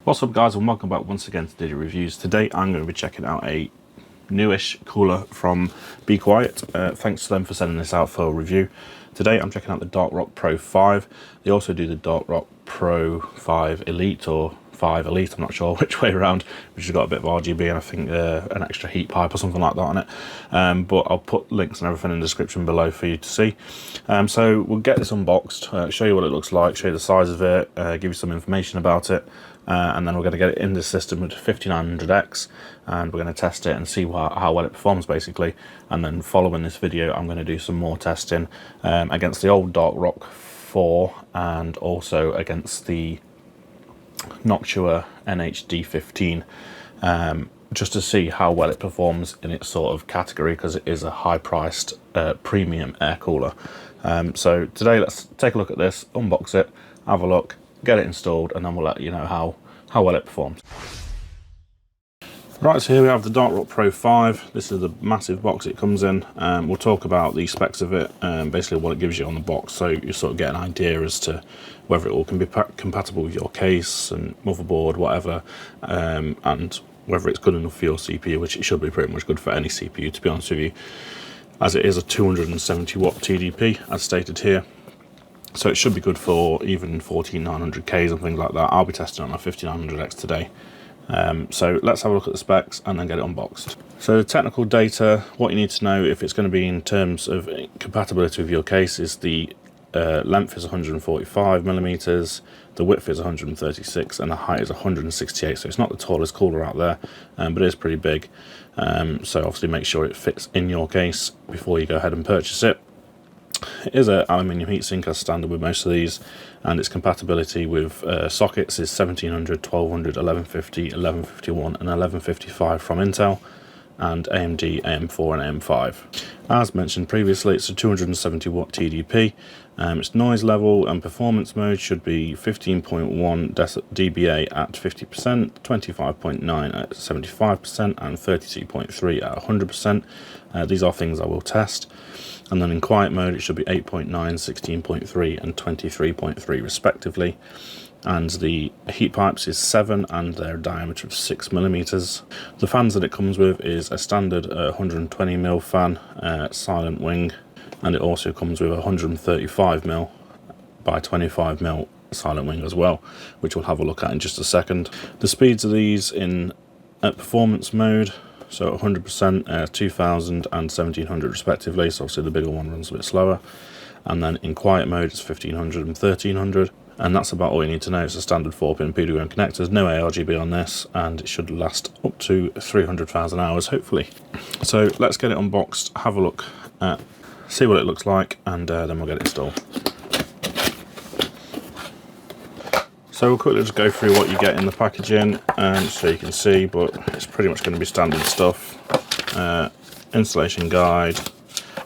What's up guys, and welcome back once again to Daily Reviews. Today I'm going to be checking out a newish cooler from Be Quiet. Thanks to them for sending this out for a review. Today I'm checking out the Dark Rock Pro 5. They also do the Dark Rock Pro 5 Elite or 5 Elite, I'm not sure which way around, which has got a bit of RGB and I think an extra heat pipe or something like that on it. But I'll put links and everything in the description below for you to see. So we'll get this unboxed, show you what it looks like, show you the size of it, give you some information about it. And then we're going to get it in the system with 5900X and we're going to test it and see how well it performs basically. And then following this video I'm going to do some more testing against the old Dark Rock 4 and also against the Noctua NHD15 just to see how well it performs in its sort of category, because it is a high priced premium air cooler. So today let's take a look at this, unbox it, have a look, get it installed, and then we'll let you know how well it performs. Right, so here we have the Dark Rock Pro 5. This is the massive box it comes in. We'll talk about the specs of it, basically what it gives you on the box, so you sort of get an idea as to whether it all can be compatible with your case and motherboard, whatever, and whether it's good enough for your CPU, which it should be pretty much good for any CPU, to be honest with you, as it is a 270 watt TDP, as stated here. So it should be good for even 14900Ks and things like that. I'll be testing on my 5900X today. So let's have a look at the specs and then get it unboxed. So the technical data, what you need to know if it's going to be in terms of compatibility with your case is the length is 145 millimeters, the width is 136, and the height is 168. So it's not the tallest cooler out there, but it is pretty big. So obviously make sure it fits in your case before you go ahead and purchase it. It is an aluminium heatsink as standard with most of these, and its compatibility with sockets is 1700, 1200, 1150, 1151 and 1155 from Intel, and AMD, AM4 and AM5. As mentioned previously, it's a 270 watt TDP. Its noise level and performance mode should be 15.1 dBA at 50%, 25.9 at 75% and 32.3 at 100%. These are things I will test. And then in quiet mode it should be 8.9, 16.3 and 23.3 respectively. And the heat pipes is 7 and their diameter of 6 millimeters. The fans that it comes with is a standard 120mm fan, silent wing, and it also comes with a 135mm by 25mm silent wing as well, which we'll have a look at in just a second. The speeds of these in performance mode, so 100%, 2000 and 1700 respectively, so obviously the bigger one runs a bit slower. And then in quiet mode it's 1500 and 1300, and that's about all you need to know. It's a standard 4-pin PWM connectors, no ARGB on this, and it should last up to 300,000 hours hopefully. So let's get it unboxed, have a look at, see what it looks like, and then we'll get it installed. So we'll quickly just go through what you get in the packaging, so you can see, but it's pretty much going to be standard stuff. Installation guide,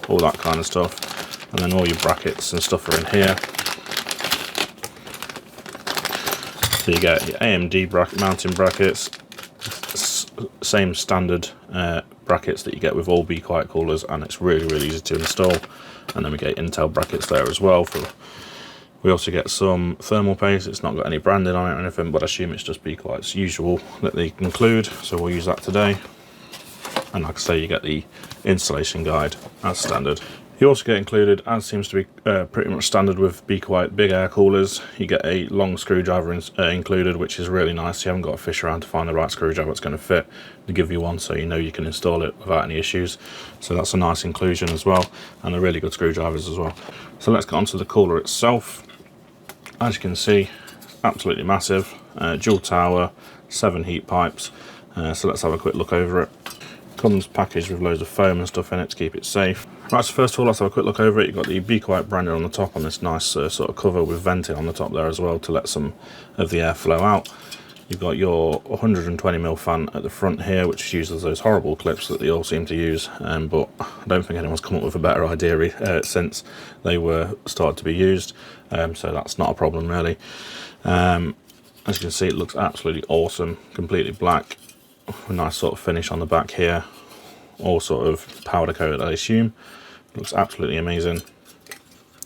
all that kind of stuff, and then all your brackets and stuff are in here. So you get your AMD mounting brackets, same standard brackets that you get with all Be Quiet coolers, and it's really easy to install. And then we get Intel brackets there as well. We also get some thermal paste. It's not got any branding on it or anything, but I assume it's just Be Quiet's usual that they include, so we'll use that today. And like I say, you get the installation guide as standard. You also get included, as seems to be pretty much standard with Be Quiet big air coolers, you get a long screwdriver included, which is really nice. You haven't got to fish around to find the right screwdriver that's going to fit. They give you one so you know you can install it without any issues. So that's a nice inclusion as well, and they're really good screwdrivers as well. So let's get onto the cooler itself. As you can see, absolutely massive, dual tower, 7 heat pipes. So let's have a quick look over it. Comes packaged with loads of foam and stuff in it to keep it safe. Right, so first of all, let's have a quick look over it. You've got the Be Quiet branding on the top on this nice sort of cover with venting on the top there as well to let some of the air flow out. You've got your 120mm fan at the front here, which uses those horrible clips that they all seem to use, but I don't think anyone's come up with a better idea since they were started to be used, so that's not a problem really. As you can see, it looks absolutely awesome, completely black, a nice sort of finish on the back here, all sort of powder coated I assume. Looks absolutely amazing.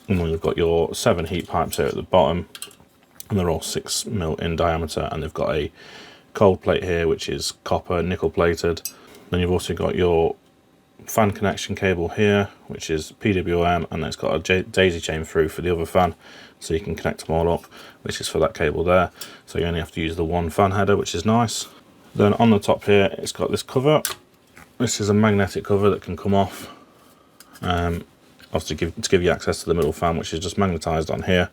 And then we've got your 7 heat pipes here at the bottom, and they're all 6mm in diameter, and they've got a cold plate here which is copper nickel plated. Then you've also got your fan connection cable here, which is PWM, and it's got a daisy chain through for the other fan, so you can connect them all up, which is for that cable there. So you only have to use the one fan header, which is nice. Then on the top here, it's got this cover. This is a magnetic cover that can come off, obviously to give you access to the middle fan, which is just magnetized on here.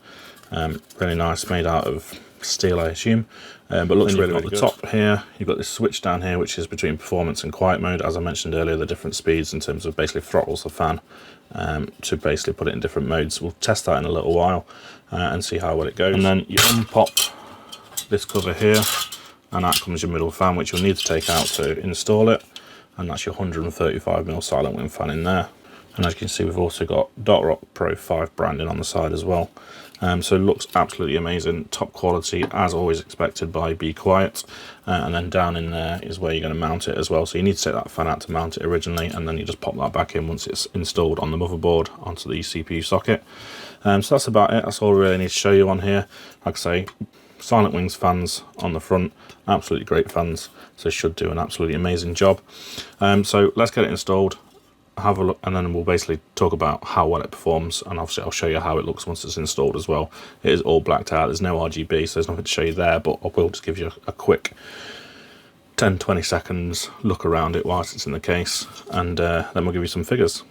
Really nice, made out of steel, I assume, but looks really, really good. At the top here, you've got this switch down here, which is between performance and quiet mode. As I mentioned earlier, the different speeds in terms of basically throttles the fan to basically put it in different modes. We'll test that in a little while and see how well it goes. And then you unpop this cover here, and that comes your middle fan, which you'll need to take out to install it. And that's your 135mm silent wind fan in there. And as you can see, we've also got Dark Rock Pro 5 branding on the side as well. So it looks absolutely amazing, top quality as always expected by Be Quiet. And then down in there is where you're going to mount it as well. So you need to take that fan out to mount it originally, and then you just pop that back in once it's installed on the motherboard onto the CPU socket. So that's about it. That's all we really need to show you on here. Like I say, Silent Wings fans on the front, absolutely great fans, so should do an absolutely amazing job. So let's get it installed, have a look, and then we'll basically talk about how well it performs, and obviously I'll show you how it looks once it's installed as well. It is all blacked out, there's no RGB, so there's nothing to show you there, but I will just give you a quick 10-20 seconds look around it whilst it's in the case, and then we'll give you some figures.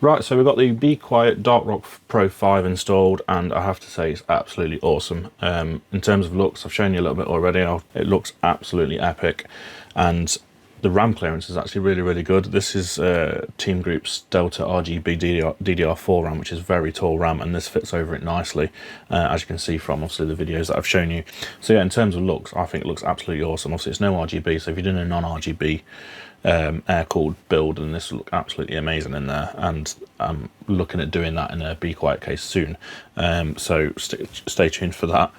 Right, so we've got the Be Quiet Dark Rock Pro 5 installed, and I have to say it's absolutely awesome. In terms of looks, I've shown you a little bit already. It looks absolutely epic, and the RAM clearance is actually really, really good. This is Team Group's Delta RGB DDR4 RAM, which is very tall RAM, and this fits over it nicely, as you can see from obviously the videos that I've shown you. So yeah, in terms of looks, I think it looks absolutely awesome. Obviously it's no RGB, so if you're doing a non-RGB air-cooled build, and this will look absolutely amazing in there, and I'm looking at doing that in a Be Quiet case soon, so stay tuned for that.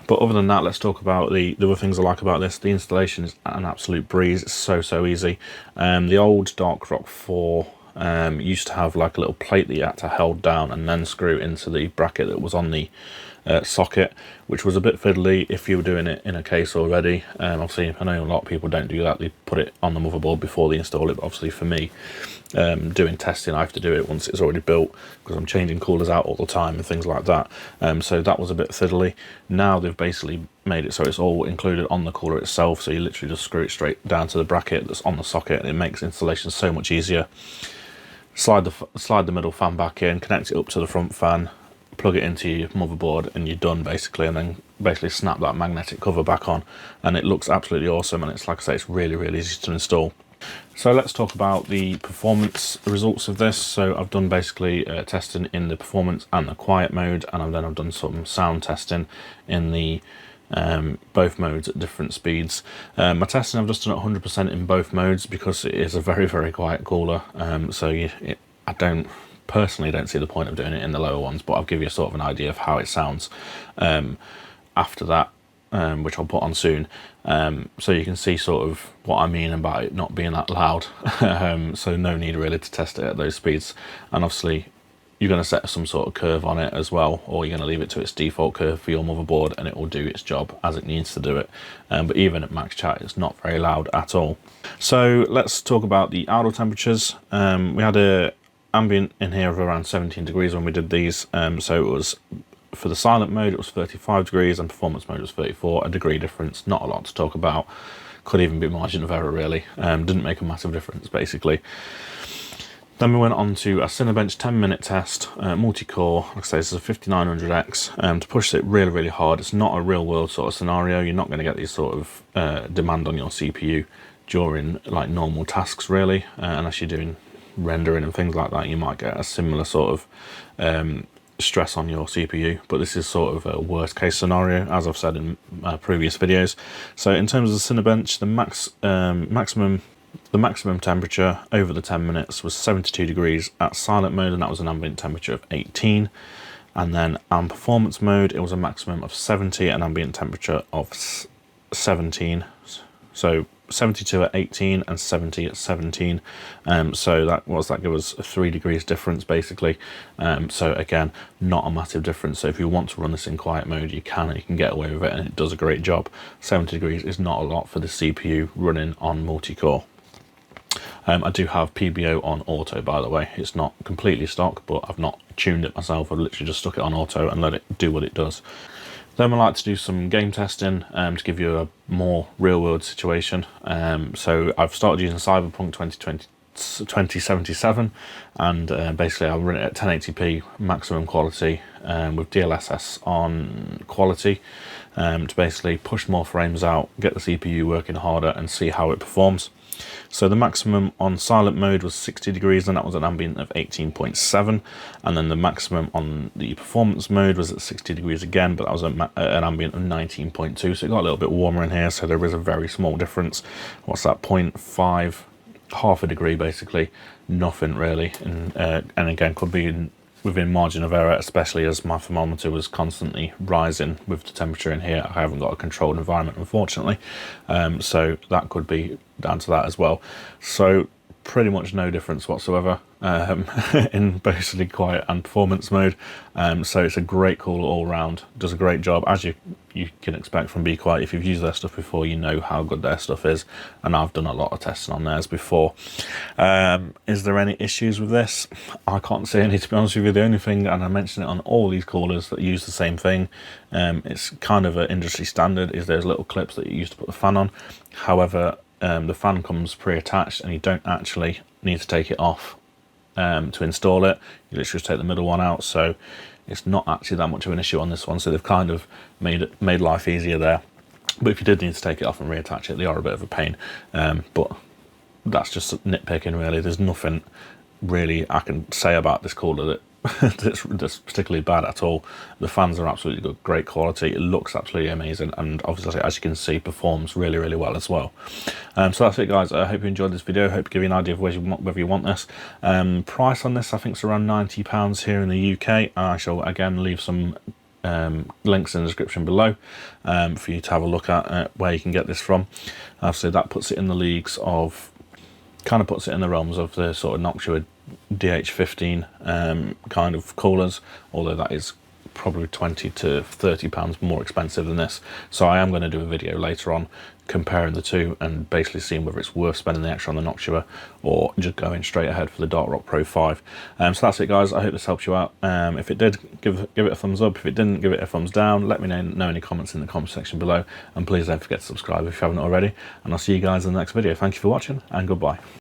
But other than that, let's talk about the other things I like about this. The installation is an absolute breeze. It's so easy. The old Dark Rock 4 used to have like a little plate that you had to hold down and then screw into the bracket that was on the socket, which was a bit fiddly if you were doing it in a case already. Obviously, I know a lot of people don't do that. They put it on the motherboard before they install it, but obviously for me, doing testing, I have to do it once it's already built, because I'm changing coolers out all the time and things like that. So that was a bit fiddly. Now they've basically made it so it's all included on the cooler itself, so you literally just screw it straight down to the bracket that's on the socket, and it makes installation so much easier. Slide the middle fan back in, connect it up to the front fan, plug it into your motherboard, and you're done basically, and then basically snap that magnetic cover back on, and it looks absolutely awesome. And it's, like I say, it's really easy to install. So let's talk about the performance results of this. So I've done basically testing in the performance and the quiet mode, and then I've done some sound testing in the both modes at different speeds. My testing, I've just done it 100% in both modes because it is a very quiet cooler, so I personally don't see the point of doing it in the lower ones, but I'll give you a sort of an idea of how it sounds after that, which I'll put on soon, so you can see sort of what I mean about it not being that loud. So no need really to test it at those speeds. And obviously you're going to set some sort of curve on it as well, or you're going to leave it to its default curve for your motherboard and it will do its job as it needs to do it. But even at max chat, it's not very loud at all. So let's talk about the idle temperatures. We had a ambient in here of around 17 degrees when we did these. So it was, for the silent mode, it was 35 degrees and performance mode was 34, a degree difference, not a lot to talk about. Could even be margin of error really. Didn't make a massive difference basically. Then we went on to a Cinebench 10-minute test, multi-core. Like I say, this is a 5900X. To push it really, really hard. It's not a real-world sort of scenario. You're not going to get these sort of demand on your CPU during like normal tasks, really. Unless you're doing rendering and things like that, you might get a similar sort of stress on your CPU. But this is sort of a worst-case scenario, as I've said in previous videos. So in terms of the Cinebench, the maximum temperature over the 10 minutes was 72 degrees at silent mode, and that was an ambient temperature of 18. And then on performance mode, it was a maximum of 70, an ambient temperature of 17. So 72 at 18 and 70 at 17. So that gave us a 3 degrees difference basically. So again, not a massive difference. So if you want to run this in quiet mode, you can get away with it, and it does a great job. 70 degrees is not a lot for the CPU running on multi-core. I do have PBO on auto, by the way. It's not completely stock, but I've not tuned it myself. I've literally just stuck it on auto and let it do what it does. Then I like to do some game testing to give you a more real-world situation. So I've started using Cyberpunk 2077, and basically I'll run it at 1080p maximum quality with DLSS on quality to basically push more frames out, get the CPU working harder and see how it performs. So the maximum on silent mode was 60 degrees, and that was an ambient of 18.7. And then the maximum on the performance mode was at 60 degrees again, but that was an ambient of 19.2. So it got a little bit warmer in here, so there is a very small difference. What's that, 0.5, half a degree basically, nothing really. And again, could be within margin of error, especially as my thermometer was constantly rising with the temperature in here. I haven't got a controlled environment, unfortunately, so that could be down to that as well. So pretty much no difference whatsoever in basically quiet and performance mode. So it's a great cooler all round, does a great job, as you can expect from Be Quiet. If you've used their stuff before, you know how good their stuff is, and I've done a lot of testing on theirs before. Is there any issues with this? I can't see any, to be honest with you. The only thing, and I mentioned it on all these coolers that use the same thing, it's kind of an industry standard, is those little clips that you use to put the fan on. However, the fan comes pre-attached and you don't actually need to take it off to install it. You literally just take the middle one out, so it's not actually that much of an issue on this one. So they've kind of made life easier there. But if you did need to take it off and reattach it, they are a bit of a pain. But that's just nitpicking really. There's nothing really I can say about this cooler that that's particularly bad at all. The fans are absolutely good, great quality. It looks absolutely amazing, and obviously, as you can see, performs really, really well as well. So that's it, guys. I hope you enjoyed this video. I hope to give you an idea of whether you want this. Price on this, I think, is around £90 here in the UK. I shall again leave some links in the description below for you to have a look at where you can get this from. So that puts it in the leagues of, kind of puts it in the realms of the sort of noctua DH15 kind of coolers, although that is probably 20 to 30 pounds more expensive than this. So I am going to do a video later on comparing the two and basically seeing whether it's worth spending the extra on the Noctua or just going straight ahead for the Dark Rock Pro 5. So that's it, guys. I hope this helps you out. If it did, give it a thumbs up. If it didn't, give it a thumbs down. Let me know any comments in the comment section below, and please don't forget to subscribe if you haven't already, and I'll see you guys in the next video. Thank you for watching, and goodbye.